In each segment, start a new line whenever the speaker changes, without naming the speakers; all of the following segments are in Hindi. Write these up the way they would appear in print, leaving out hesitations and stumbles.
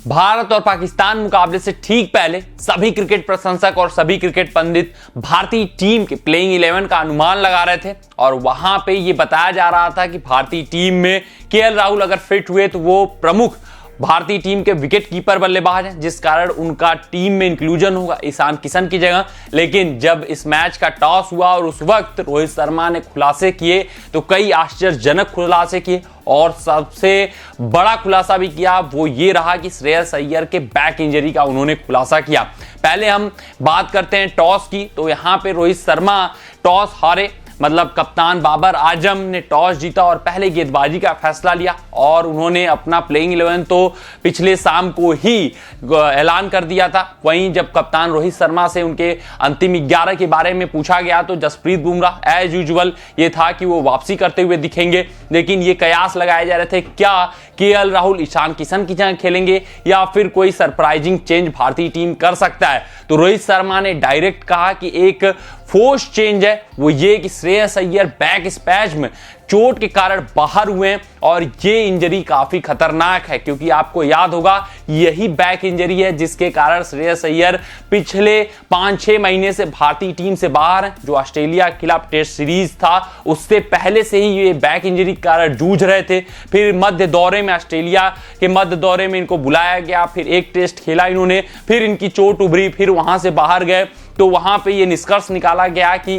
भारत और पाकिस्तान मुकाबले से ठीक पहले सभी क्रिकेट प्रशंसक और सभी क्रिकेट पंडित भारतीय टीम के प्लेइंग 11 का अनुमान लगा रहे थे और वहां पे ये बताया जा रहा था कि भारतीय टीम में केएल राहुल अगर फिट हुए तो वो प्रमुख भारतीय टीम के विकेट कीपर बल्लेबाज हैं, जिस कारण उनका टीम में इंक्लूजन होगा ईशान किशन की जगह। लेकिन जब इस मैच का टॉस हुआ और उस वक्त रोहित शर्मा ने खुलासे किए तो कई आश्चर्यजनक खुलासे किए और सबसे बड़ा खुलासा भी किया वो ये रहा कि श्रेयस अय्यर के बैक इंजरी का उन्होंने खुलासा किया। पहले हम बात करते हैं टॉस की, तो यहाँ पे रोहित शर्मा टॉस हारे, मतलब कप्तान बाबर आजम ने टॉस जीता और पहले गेंदबाजी का फैसला लिया और उन्होंने अपना प्लेइंग 11 तो पिछले शाम को ही ऐलान कर दिया था। वहीं जब कप्तान रोहित शर्मा से उनके अंतिम 11 के बारे में पूछा गया तो जसप्रीत बुमराह एज यूजुअल ये था कि वो वापसी करते हुए दिखेंगे, लेकिन ये कयास लगाए जा रहे थे क्या केएल राहुल ईशान किशन की जगह खेलेंगे या फिर कोई सरप्राइजिंग चेंज भारतीय टीम कर सकता है। तो रोहित शर्मा ने डायरेक्ट कहा कि एक फोर्स चेंज है वो ये कि श्रेयस अय्यर बैक स्पैज्म चोट के कारण बाहर हुए हैं और ये इंजरी काफी खतरनाक है, क्योंकि आपको याद होगा यही बैक इंजरी है जिसके कारण श्रेयस अय्यर पिछले 5-6 महीने से भारतीय टीम से बाहर हैं। जो ऑस्ट्रेलिया के खिलाफ टेस्ट सीरीज था उससे पहले से ही ये बैक इंजरी के कारण जूझ रहे थे। फिर मध्य दौरे में ऑस्ट्रेलिया के मध्य दौरे में इनको बुलाया गया, फिर एक टेस्ट खेला इन्होंने, फिर इनकी चोट उभरी, फिर वहां से बाहर गए। तो वहां पे ये निष्कर्ष निकाला गया कि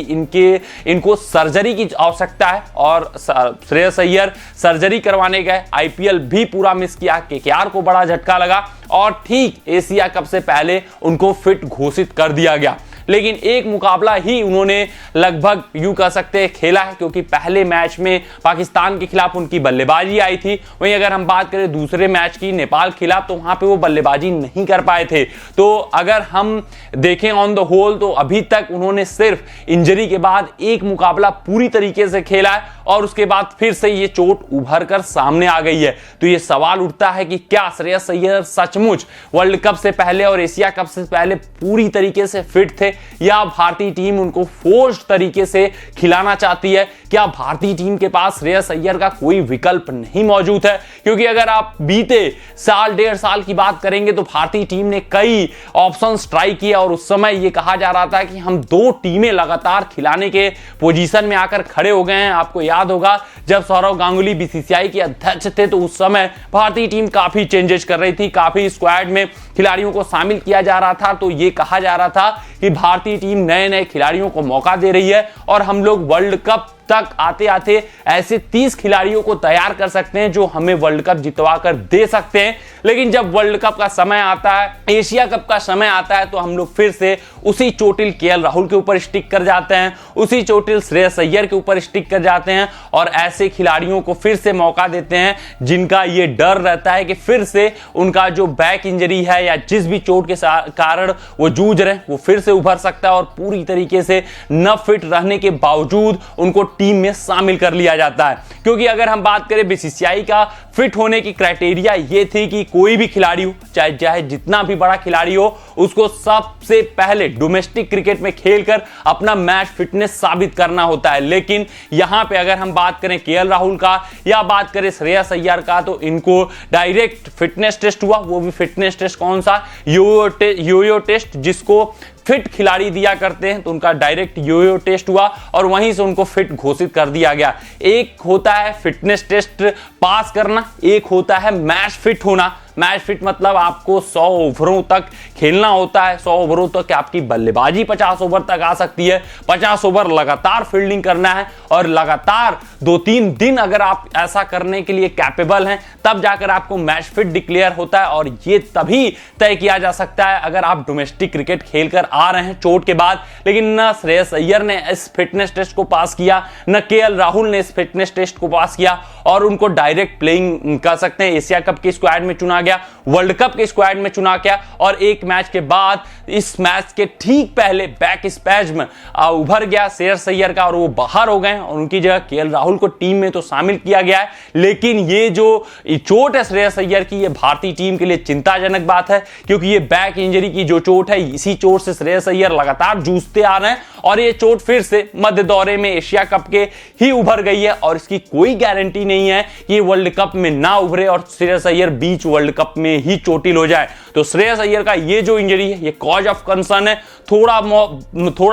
इनको सर्जरी की आवश्यकता है और श्रेयस अय्यर सर्जरी करवाने गए। आईपीएल भी पूरा मिस किया, केकेआर को बड़ा झटका लगा और ठीक एशिया कप से पहले उनको फिट घोषित कर दिया गया। लेकिन एक मुकाबला ही उन्होंने लगभग यूं कह सकते हैं खेला है, क्योंकि पहले मैच में पाकिस्तान के खिलाफ उनकी बल्लेबाजी आई थी। वहीं अगर हम बात करें दूसरे मैच की नेपाल के खिलाफ तो वहां पे वो बल्लेबाजी नहीं कर पाए थे। तो अगर हम देखें ऑन द होल तो अभी तक उन्होंने सिर्फ इंजरी के बाद एक मुकाबला पूरी तरीके से खेला है और उसके बाद फिर से ये चोट उभर कर सामने आ गई है। तो ये सवाल उठता है कि क्या श्रेयस अय्यर सचमुच वर्ल्ड कप से पहले और एशिया कप से पहले पूरी तरीके से फिट थे या भारतीय टीम उनको फोर्स्ड तरीके से खिलाना चाहती है? क्या भारतीय टीम के पास श्रेयस अय्यर का कोई विकल्प नहीं मौजूद है? क्योंकि अगर आप बीते साल 1.5 साल की बात करेंगे तो भारतीय टीम ने कई ऑप्शंस ट्राई किए और उस समय यह कहा जा रहा था कि हम 2 टीमें लगातार खिलाने के पोजीशन में आकर खड़े हो गए हैं। आपको याद होगा जब सौरव गांगुली बीसीसीआई के अध्यक्ष थे तो उस समय भारतीय टीम काफी चेंजेस कर रही थी, काफी स्क्वाड में खिलाड़ियों को शामिल किया जा रहा था। तो ये कहा जा रहा था कि भारतीय टीम नए नए खिलाड़ियों को मौका दे रही है और हम लोग वर्ल्ड कप तक आते आते ऐसे 30 खिलाड़ियों को तैयार कर सकते हैं जो हमें वर्ल्ड कप जितवा कर दे सकते हैं। लेकिन जब वर्ल्ड कप का समय आता है, एशिया कप का समय आता है, तो हम लोग फिर से उसी चोटिल केएल राहुल के ऊपर स्टिक कर जाते हैं, उसी चोटिल श्रेयस अय्यर के ऊपर स्टिक कर जाते हैं और ऐसे खिलाड़ियों को फिर से मौका देते हैं जिनका ये डर रहता है कि फिर से उनका जो बैक इंजरी है या जिस भी चोट के कारण वो जूझ रहे हैं वो फिर से उभर सकता है और पूरी तरीके से न फिट रहने के बावजूद उनको टीम में शामिल कर लिया जाता है। क्योंकि अगर हम बात करें बीसीसीआई का फिट होने की क्राइटेरिया ये थी कि कोई भी खिलाड़ी हो, चाहे जितना भी बड़ा खिलाड़ी हो, उसको सबसे पहले डोमेस्टिक क्रिकेट में खेलकर अपना मैच फिटनेस साबित करना होता है। लेकिन यहां पे अगर हम बात करें केएल राहुल का या बात करें श्रेयस अय्यर का तो इनको डायरेक्ट फिटनेस टेस्ट हुआ। वो भी फिटनेस टेस्ट कौन सा? योयो टेस्ट, जिसको फिट खिलाड़ी दिया करते हैं, तो उनका डायरेक्ट योयो टेस्ट हुआ और वहीं से उनको फिट घोषित कर दिया गया। एक होता है फिटनेस टेस्ट पास करना, एक होता है मैच फिट होना। मैच फिट मतलब आपको 100 ओवरों तक खेलना होता है, 100 ओवरों तक आपकी बल्लेबाजी 50 ओवर तक आ सकती है, 50 ओवर लगातार फील्डिंग करना है और लगातार 2-3 दिन अगर आप ऐसा करने के लिए कैपेबल हैं तब जाकर आपको मैच फिट डिक्लेयर होता है। और ये तभी तय किया जा सकता है अगर आप डोमेस्टिक क्रिकेट खेलकर आ रहे हैं चोट के बाद। लेकिन न श्रेयस अय्यर ने इस फिटनेस टेस्ट को पास किया, न केएल राहुल ने इस फिटनेस टेस्ट को पास किया और उनको डायरेक्ट प्लेइंग कर सकते हैं एशिया कप के स्क्वाड में चुना गया, वर्ल्ड कप के स्क्वाड में चुना गया और एक मैच के बाद इस मैच के ठीक पहले बैक स्पैज्म उभर गया श्रेयस अय्यर का और वो बाहर हो गए और उनकी जगह केएल राहुल को टीम में तो शामिल किया गया है। लेकिन ये जो चोट है श्रेयस अय्यर की, ये भारतीय टीम के लिए चिंताजनक बात है, क्योंकि ये बैक इंजरी की जो चोट है, इसी चोट से श्रेयस अय्यर लगातार जूझते आ रहे हैं और ये चोट फिर से मध्य दौरे में एशिया कप के ही उभर गई है और इसकी कोई गारंटी नहीं है कि वर्ल्ड कप में ना उभरे और श्रेयस अय्यर बीच वर्ल्ड कप में ही चोटिल हो जाए। तो श्रेयस अय्यर का ये जो इंजरी है ये कॉज ऑफ कंसर्न है, थोड़ा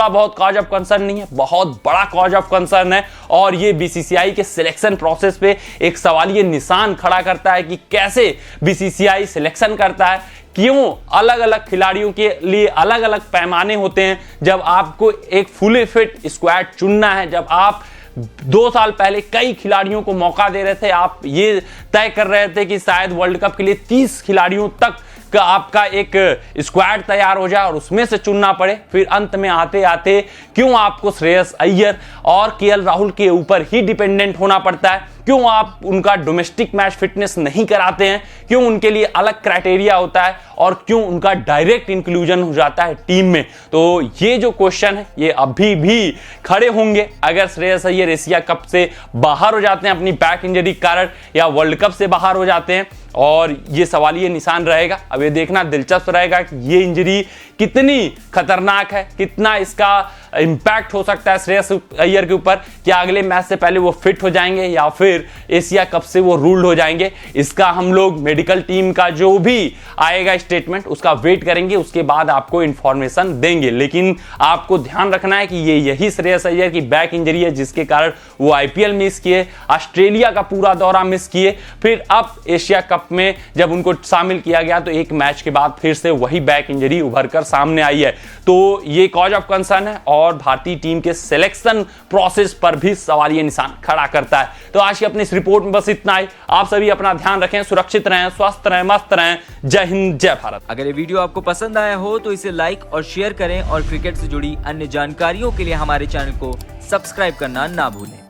बहुत कॉज ऑफ कंसर्न नहीं है, बहुत बड़ा कॉज ऑफ कंसर्न है। और ये बीसीसीआई के सिलेक्शन प्रोसेस पे एक सवालिया निशान खड़ा करता है कि कैसे बीसीसीआई सिलेक्शन करता है, क्यों अलग अलग खिलाड़ियों के लिए अलग अलग पैमाने होते हैं। जब आपको एक फुली फिट स्क्वाड चुनना है, जब आप 2 साल पहले कई खिलाड़ियों को मौका दे रहे थे, आप ये तय कर रहे थे कि शायद वर्ल्ड कप के लिए 30 खिलाड़ियों तक का आपका एक स्क्वाड तैयार हो जाए और उसमें से चुनना पड़े, फिर अंत में आते आते क्यों आपको श्रेयस अय्यर और केएल राहुल के ऊपर ही डिपेंडेंट होना पड़ता है, क्यों आप उनका डोमेस्टिक मैच फिटनेस नहीं कराते हैं, क्यों उनके लिए अलग क्राइटेरिया होता है और क्यों उनका डायरेक्ट इंक्लूजन हो जाता है टीम में। तो ये जो क्वेश्चन है ये अभी भी खड़े होंगे अगर श्रेयस अय्यर एशिया कप से बाहर हो जाते हैं अपनी बैक इंजरी के कारण, या वर्ल्ड कप से बाहर हो जाते हैं, और ये सवालिया निशान रहेगा। अब ये देखना दिलचस्प रहेगा कि ये इंजरी कितनी खतरनाक है, कितना इसका इंपैक्ट हो सकता है श्रेयस अय्यर के ऊपर, क्या अगले मैच से पहले वो फिट हो जाएंगे या फिर एशिया कप से वो रूल्ड हो जाएंगे। इसका हम लोग मेडिकल टीम का जो भी आएगा स्टेटमेंट उसका वेट करेंगे, उसके बाद आपको इंफॉर्मेशन देंगे। लेकिन आपको ध्यान रखना है कि ये यही श्रेयस अय्यर की बैक इंजरी है जिसके कारण वो आईपीएल मिस किए, ऑस्ट्रेलिया का पूरा दौरा मिस किए, फिर अब एशिया कप में जब उनको शामिल किया गया तो एक मैच के बाद फिर से वही बैक इंजरी उभर कर सामने आई है। तो ये कॉज ऑफ कंसर्न है और भारतीय टीम के सिलेक्शन प्रोसेस पर भी सवालिया निशान खड़ा करता है। तो आज की अपनी इस रिपोर्ट में बस इतना ही। आप सभी अपना ध्यान रखें, सुरक्षित रहें, स्वस्थ रहें, मस्त रहें। जय हिंद, जय भारत।
अगर ये वीडियो आपको पसंद आया हो तो इसे लाइक और शेयर करें और क्रिकेट से जुड़ी अन्य जानकारियों के लिए हमारे चैनल को सब्सक्राइब करना ना भूलें।